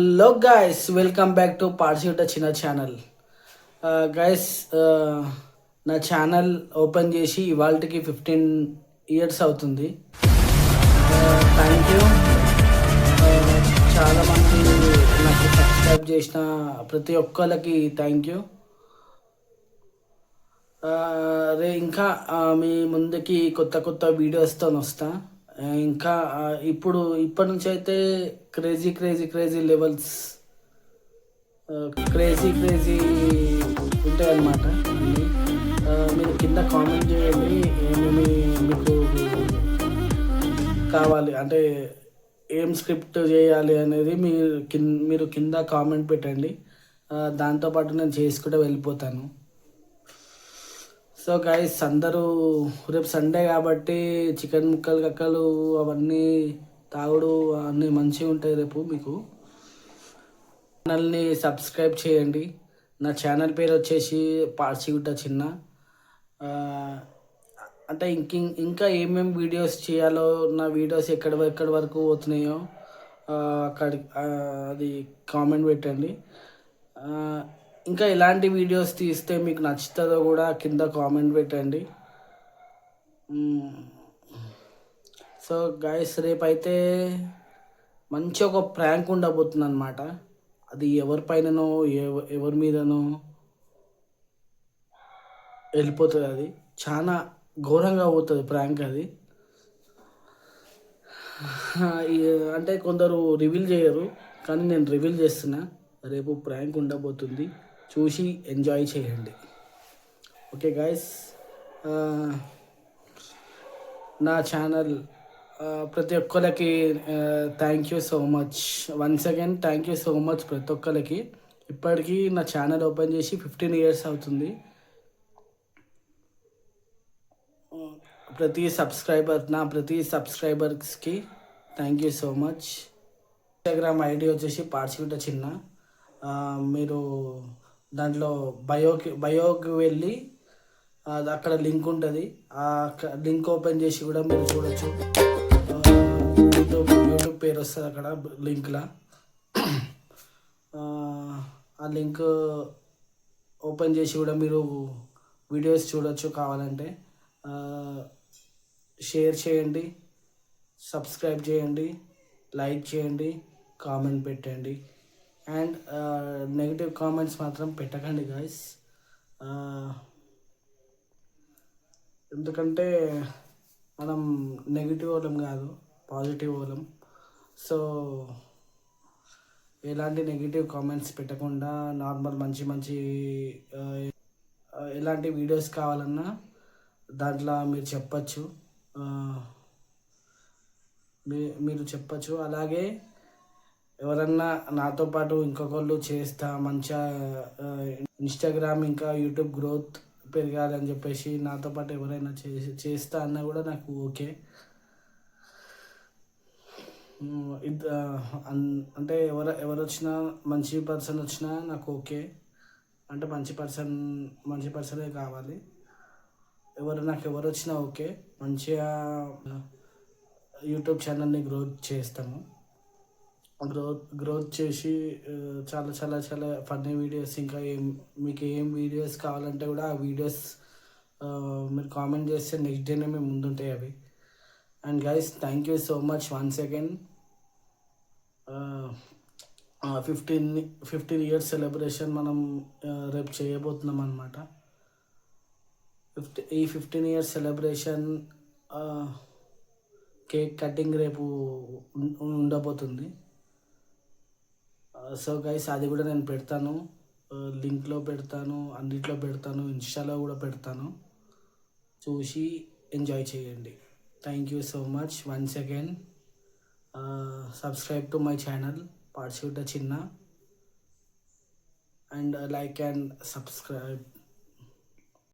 Hello guys, welcome back to పార్సియూట చిన్న channel. Guys, నా ఛానల్ ఓపెన్ చేసి ఇవాళకి 15 ఇయర్స్ అవుతుంది. Thank you. చాలామంది నాకు సబ్స్క్రైబ్ చేసిన ప్రతి ఒక్కరికి థ్యాంక్ యూ. రే ఇంకా మీ ముందుకి కొత్త కొత్త వీడియోస్తో వస్తా. ఇంకా ఇప్పటి నుంచి అయితే crazy crazy crazy levels, crazy crazy ఉంటాయి అన్నమాట అన్నీ. మీరు కింద కామెంట్ చేయండి ఏమేమి మీకు కావాలి, అంటే ఏం స్క్రిప్ట్ చేయాలి అనేది మీరు కింద కామెంట్ పెట్టండి. దాంతోపాటు నేను చేసుకుంటూ వెళ్ళిపోతాను. సో గైస్, అందరూ రేపు సండే కాబట్టి చికెన్ ముక్కలు కక్కలు అవన్నీ తాగుడు అన్నీ మంచిగా ఉంటాయి రేపు. మీకు ఛానల్ని సబ్స్క్రైబ్ చేయండి. నా ఛానల్ పేరు వచ్చేసి పార్సిగుట్ట చిన్న. అంటే ఇంకా ఏమేమి వీడియోస్ చేయాలో, నా వీడియోస్ ఎక్కడి వరకు పోతున్నాయో అది కామెంట్ పెట్టండి. ఇంకా ఎలాంటి వీడియోస్ తీస్తే మీకు నచ్చుతుందో కూడా కింద కామెంట్ పెట్టండి. సో గైస్, రేపైతే మంచి ఒక ప్రాంక్ ఉండబోతుంది అనమాట. అది ఎవరిపైననో ఎవరి మీదనో వెళ్ళిపోతుంది. అది చాలా ఘోరంగా పోతుంది ప్రాంక్ అది. అంటే కొందరు రివీల్ చేయరు, కానీ నేను రివీల్ చేస్తున్నా. రేపు ప్రాంక్ ఉండబోతుంది, చూసి ఎంజాయ్ చేయండి. ఓకే గైస్, నా ఛానల్ ప్రతి ఒక్కరికి thank you so much. Once again thank you so much ప్రతి ఒక్కరికి. ఇప్పటికీ నా ఛానల్ ఓపెన్ చేసి 15 ఇయర్స్ అవుతుంది. ప్రతి సబ్స్క్రైబర్స్కి thank you so much. Instagram ID వచ్చేసి పార్సిగుట్ట చిన్న. మీరు దాంట్లో బయోకి వెళ్ళి అక్కడ లింక్ ఉంటుంది. ఆ లింక్ ఓపెన్ చేసి కూడా మీరు చూడొచ్చు. యూట్యూబ్ పేరు వస్తుంది అక్కడ లింక్లో. ఆ లింక్ ఓపెన్ చేసి కూడా మీరు వీడియోస్ చూడొచ్చు. కావాలంటే షేర్ చేయండి, సబ్స్క్రైబ్ చేయండి, లైక్ చేయండి, కామెంట్ పెట్టండి. అండ్ నెగిటివ్ కామెంట్స్ మాత్రం పెట్టకండి గాయస్. ఎందుకంటే మనం నెగిటివ్ వాళ్ళం కాదు, పాజిటివ్ వాళ్ళం. సో ఎలాంటి నెగిటివ్ కామెంట్స్ పెట్టకుండా నార్మల్ మంచి ఎలాంటి వీడియోస్ కావాలన్నా దాంట్లో మీరు చెప్పచ్చు. మీరు చెప్పచ్చు. అలాగే ఎవరన్నా నాతో పాటు ఇంకొకళ్ళు చేస్తా మంచిగా ఇన్స్టాగ్రామ్ ఇంకా యూట్యూబ్ గ్రోత్ పెరగాలని చెప్పేసి నాతో పాటు ఎవరైనా చేస్తా అన్నా కూడా నాకు ఓకే. అంటే ఎవరు వచ్చినా, మంచి పర్సన్ వచ్చినా నాకు ఓకే. అంటే మంచి పర్సనే కావాలి. నాకు ఎవరు వచ్చినా ఓకే. మంచిగా యూట్యూబ్ ఛానల్ని గ్రోత్ చేస్తాము. గ్రోత్ చేసి చాలా చాలా చాలా ఫన్నీ వీడియోస్, ఇంకా మీకు ఏం వీడియోస్ కావాలంటే కూడా ఆ వీడియోస్ మీరు కామెంట్ చేస్తే నెక్స్ట్ డేనే మేము ముందుంటాయి అవి. And guys, thank you so much once again. 15 years celebration మనం రేపు చేయబోతున్నాం అన్నమాట. ఈ 15 ఇయర్స్ సెలబ్రేషన్ కేక్ కటింగ్ రేపు ఉండబోతుంది. సో గైస్, అది కూడా నేను పెడతాను, లింక్లో పెడతాను, అన్నిట్లో పెడతాను, ఇన్స్టాలో కూడా పెడతాను. చూసి ఎంజాయ్ చేయండి. Thank you so much once again. Subscribe to my channel Parsigutta చిన్న, అండ్ లైక్ అండ్ సబ్స్క్రైబ్.